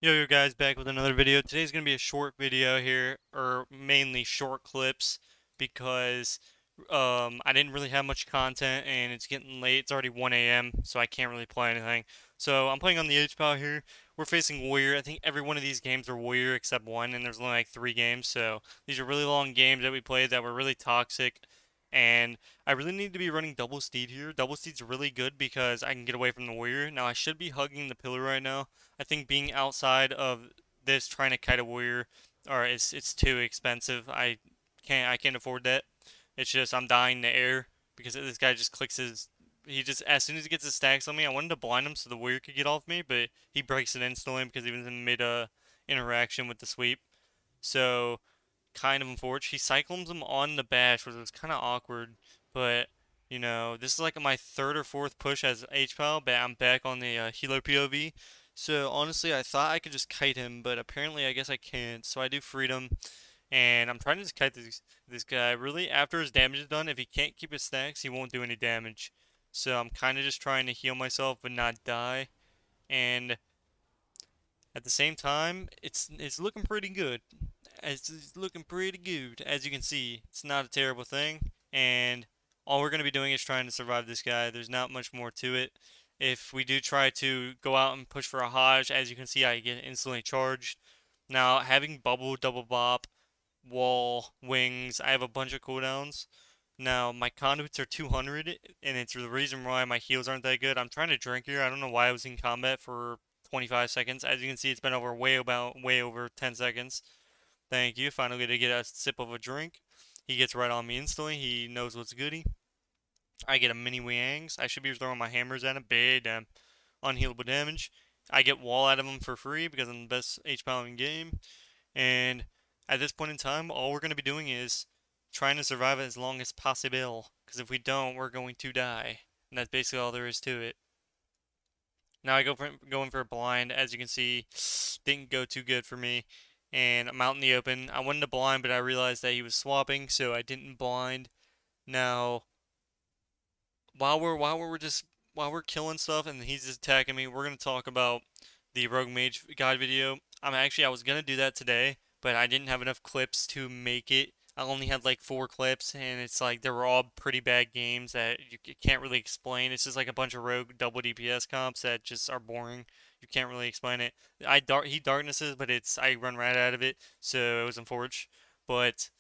Yo guys, back with another video. Today's gonna be a short video here, or mainly short clips, because I didn't really have much content and it's getting late. It's already 1 a.m., so I can't really play anything. So I'm playing on the Hpal here. We're facing Warrior. I think every one of these games are Warrior except one, and there's only like 3 games. So these are really long games that we played that were really toxic, and I really need to be running double steed here. Double steed's really good because I can get away from the Warrior. Now I should be hugging the pillar right now. I think being outside of this trying to kite a warrior or it's too expensive. I can't afford that. It's just I'm dying in the air because this guy just clicks his he just as soon as he gets his stacks on me, I wanted to blind him so the warrior could get off me, but he breaks it instantly because he was in mid interaction with the sweep. So kind of unfortunate. He cyclones him on the bash, which was kind of awkward, but this is like my third or fourth push as H-Pal, but I'm back on the healer POV. So honestly, I thought I could just kite him, but apparently I guess I can't. So I do freedom, and I'm trying to just kite this guy. Really, after his damage is done, if he can't keep his stacks, he won't do any damage. So I'm kind of just trying to heal myself but not die, and at the same time, it's looking pretty good. It's looking pretty good. As you can see, it's not a terrible thing, and all we're going to be doing is trying to survive this guy. There's not much more to it. If we do try to go out and push for a Hodge, as you can see, I get instantly charged. Now, having bubble, double bop, wall, wings, I have a bunch of cooldowns. Now, my conduits are 200, and it's the reason why my heals aren't that good. I'm trying to drink here. I don't know why I was in combat for 25 seconds. As you can see, it's been over way over 10 seconds. Thank you. Finally to get a sip of a drink. He gets right on me instantly. He knows what's goody. I get a mini Wangs. I should be throwing my hammers at him. Big damn. Unhealable damage. I get wall out of him for free because I'm the best H-Pal in game. And at this point in time, all we're going to be doing is trying to survive as long as possible. Because if we don't, we're going to die. And that's basically all there is to it. Now I go in for a blind. As you can see, didn't go too good for me. And I'm out in the open. I wanted to blind, but I realized that he was swapping, so I didn't blind. Now, while we're killing stuff and he's just attacking me, we're gonna talk about the Rogue Mage guide video. I was gonna do that today, but I didn't have enough clips to make it. I only had like 4 clips, and it's like they were all pretty bad games that you can't really explain. It's just like a bunch of rogue double DPS comps that just are boring. You can't really explain it. He darknesses, but I run right out of it, so it was unfortunate. But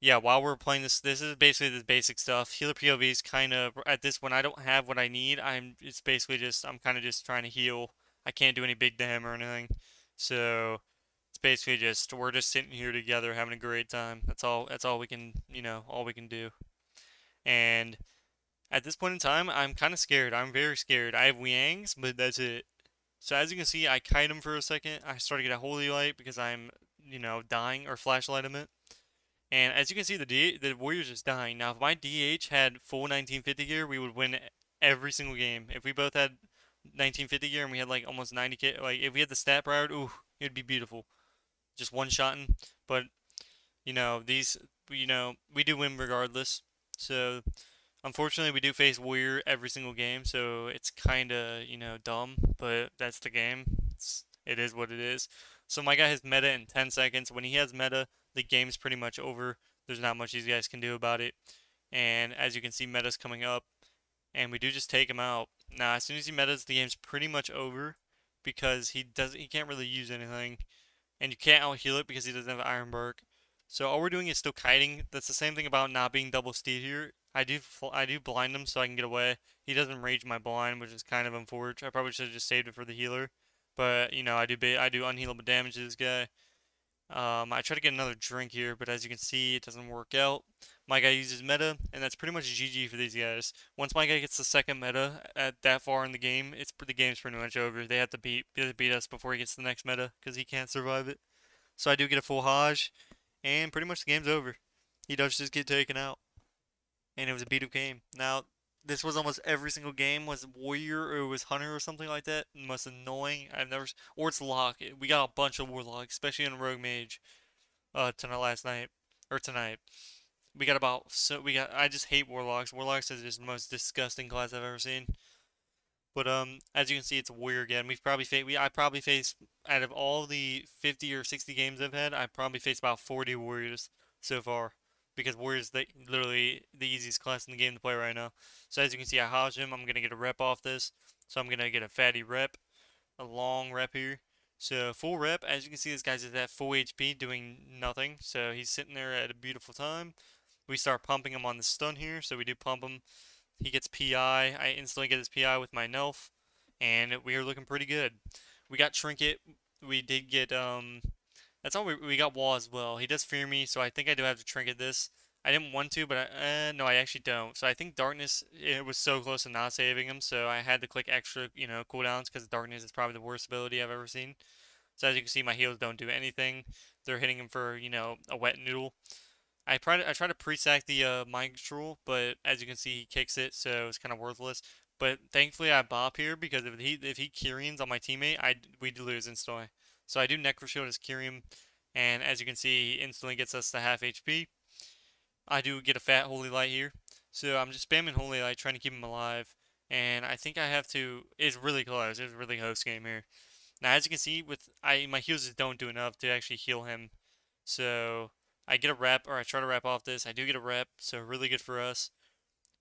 yeah, while we're playing this is basically the basic stuff. Healer POV is kind of at this when I don't have what I need. It's basically just I'm kind of just trying to heal. I can't do any big damage or anything, so it's basically just we're just sitting here together having a great time. That's all. That's all we can all we can do. And at this point in time, I'm kind of scared. I'm very scared. I have Wiangs, but that's it. So as you can see, I kite him for a second. I start to get a holy light because I'm dying or flashlight him it. And as you can see, the Warriors is dying. Now, if my DH had full 1950 gear, we would win every single game. If we both had 1950 gear and we had like almost 90k, like if we had the stat prior, ooh, it'd be beautiful. Just one-shotting. But, we do win regardless. So, unfortunately, we do face Warrior every single game, so it's kind of, dumb, but that's the game. It is what it is. So my guy has meta in 10 seconds. When he has meta, the game's pretty much over. There's not much these guys can do about it. And as you can see, meta's coming up, and we do just take him out. Now, as soon as he metas, the game's pretty much over because he can't really use anything, and you can't out heal it because he doesn't have Iron Bark. So all we're doing is still kiting. That's the same thing about not being double steed here. I do blind him so I can get away. He doesn't rage my blind, which is kind of unfortunate. I probably should have just saved it for the healer. But I do unhealable damage to this guy. I try to get another drink here, but as you can see, it doesn't work out. My guy uses meta, and that's pretty much GG for these guys. Once my guy gets the second meta at that far in the game, the game's pretty much over. They have to beat us before he gets the next meta because he can't survive it. So I do get a full Hajj, and pretty much the game's over. He does just get taken out, and it was a beat up game. Now, this was almost every single game was Warrior or it was Hunter or something like that. Most annoying. Or it's Lock. We got a bunch of Warlocks, especially in Rogue Mage. Tonight, last night or tonight. I just hate Warlocks. Warlocks is just the most disgusting class I've ever seen. But as you can see, it's Warrior again. I probably face out of all the 50 or 60 games I've had, I've probably faced about 40 warriors so far. Because warriors, they literally the easiest class in the game to play right now. So as you can see, I Haj him. I'm gonna get a rep off this. So I'm gonna get a fatty rep, a long rep here. So full rep. As you can see, this guy's at full HP doing nothing. So he's sitting there at a beautiful time. We start pumping him on the stun here. So we do pump him. He gets PI. I instantly get his PI with my Nelf, and we are looking pretty good. We got Trinket. We did get That's all we got Wall as well. He does fear me, so I think I do have to Trinket this. I didn't want to, but no, I actually don't. So I think Darkness, it was so close to not saving him, so I had to click extra, cooldowns because Darkness is probably the worst ability I've ever seen. So as you can see, my heals don't do anything. They're hitting him for, a wet noodle. I try to pre-sack the mind control, but as you can see, he kicks it, so it's kind of worthless. But thankfully, I bop here because if he Kyrians on my teammate, we lose instantly. So I do Necro Shield as Kyrian, and as you can see, he instantly gets us to half HP. I do get a fat Holy Light here, so I'm just spamming Holy Light, trying to keep him alive. And I think I have to. It's really close. It's really close game here. Now, as you can see, my heals just don't do enough to actually heal him. So I get a rep, or I try to rep off this. I do get a rep, so really good for us.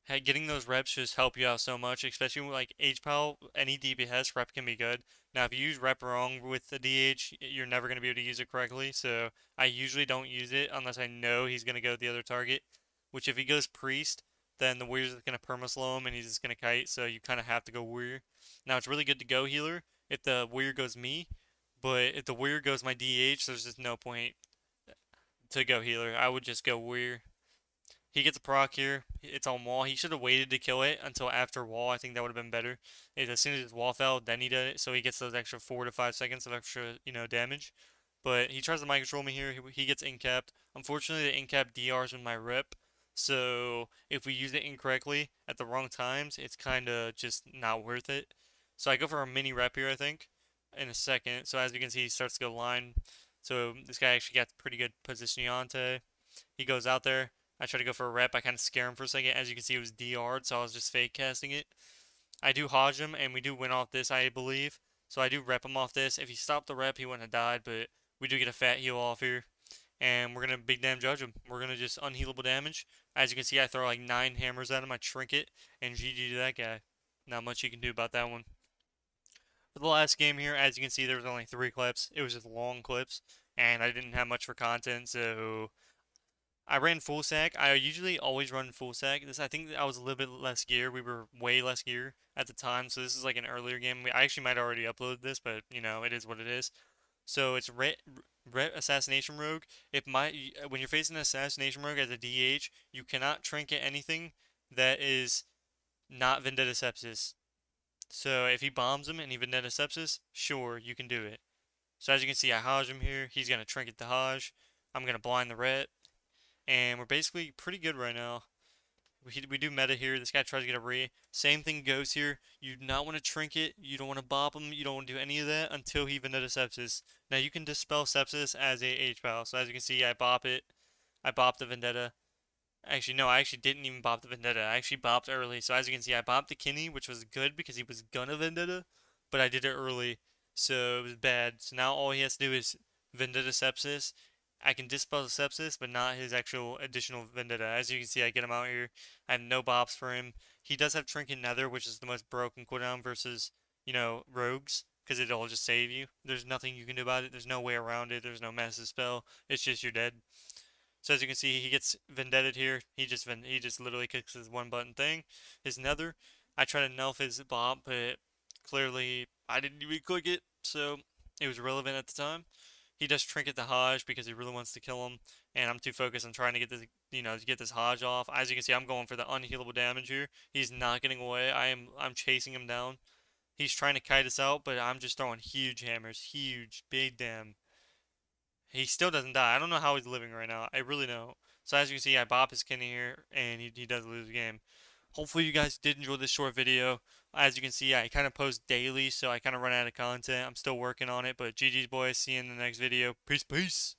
Hey, getting those reps just help you out so much, especially with like Hpal, any DPS rep can be good. Now, if you use rep wrong with the DH, you're never going to be able to use it correctly. So I usually don't use it unless I know he's going to go to the other target. Which if he goes priest, then the warrior's going to perma-slow him and he's just going to kite. So you kind of have to go warrior. Now it's really good to go healer if the warrior goes me, but if the warrior goes my DH, there's just no point to go healer. I would just go warrior. He gets a proc here. It's on wall. He should have waited to kill it until after wall. I think that would have been better. As soon as his wall fell, then he did it. So he gets those extra 4 to 5 seconds of extra, damage. But he tries to mind control me here. He gets incapped. Unfortunately, the incap DRs with my rep. So if we use it incorrectly at the wrong times, it's kind of just not worth it. So I go for a mini rep here, I think, in a second. So as you can see, he starts to go line. So this guy actually got pretty good positionante. He goes out there. I try to go for a rep. I kind of scare him for a second. As you can see, it was DR'd, so I was just fake casting it. I do Hodge him, and we do win off this, I believe. So I do rep him off this. If he stopped the rep, he wouldn't have died, but we do get a fat heal off here. And we're going to big damn judge him. We're going to just unhealable damage. As you can see, I throw like 9 hammers at him. I trinket, and GG to that guy. Not much you can do about that one. For the last game here, as you can see, there was only 3 clips. It was just long clips, and I didn't have much for content, so I ran full sack. I usually always run full sack. I think I was a little bit less gear. We were way less gear at the time, so this is like an earlier game. I actually might already upload this, but it is what it is. So it's Ret Assassination Rogue. When you're facing an Assassination Rogue as a DH, you cannot trinket anything that is not Vendetta Sepsis. So if he bombs him and he Vendetta Sepsis, sure, you can do it. So as you can see, I Haj him here. He's going to trinket the Haj. I'm going to blind the Ret. And we're basically pretty good right now. We do meta here. This guy tries to get a re. Same thing goes here. You do not want to trinket. You don't want to bop him. You don't want to do any of that until he Vendetta Sepsis. Now you can dispel Sepsis as a Hpal. So as you can see, I bop it. I bop the Vendetta. Actually, no, I actually didn't even bop the Vendetta. I actually bopped early. So as you can see, I bopped the Kinney, which was good because he was gonna Vendetta. But I did it early. So it was bad. So now all he has to do is Vendetta Sepsis. I can dispel the Sepsis, but not his actual additional Vendetta. As you can see, I get him out here. I have no bops for him. He does have Trinket Nether, which is the most broken cooldown versus, rogues, because it'll just save you. There's nothing you can do about it. There's no way around it. There's no massive spell. It's just you're dead. So as you can see, he gets Vendetted here. He just literally kicks his one button thing. His Nether. I try to Nelf his bop, but clearly I didn't even click it, so it was irrelevant at the time. He does Trinket the Hodge because he really wants to kill him, and I'm too focused on trying to get this, to get this Hodge off. As you can see, I'm going for the unhealable damage here. He's not getting away. I'm chasing him down. He's trying to kite us out, but I'm just throwing huge hammers, huge, big damn. He still doesn't die. I don't know how he's living right now. I really don't. So as you can see, I bop his Kinney here, and he does lose the game. Hopefully you guys did enjoy this short video. As you can see, I kind of post daily, so I kind of run out of content. I'm still working on it, but GG's boys. See you in the next video. Peace, peace.